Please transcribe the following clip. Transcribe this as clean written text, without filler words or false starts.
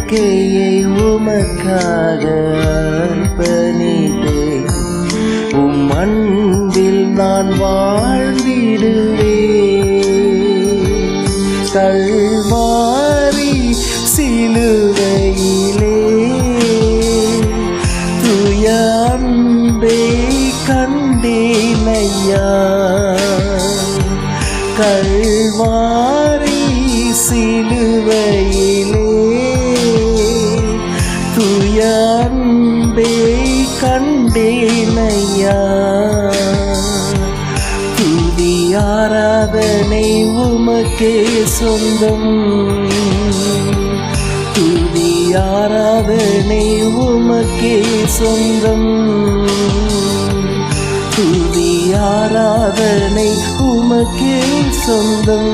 வாழ்க்கையை உமக்காக அர்ப்பணித்தேன். உம் அன்பில் நான் வாழ்ந்திடுவேன். கல்வாரி சிலுவையிலே தூய அன்பை கண்டேனையா. கல்வாரி சிலுவையிலே தூய அன்பை கண்டேனையா. துதி ஆராதனை உமக்கே சொந்தம். துதி ஆராதனை உமக்கே சொந்தம். துதி ஆராதனை உமக்கே சொந்தம்.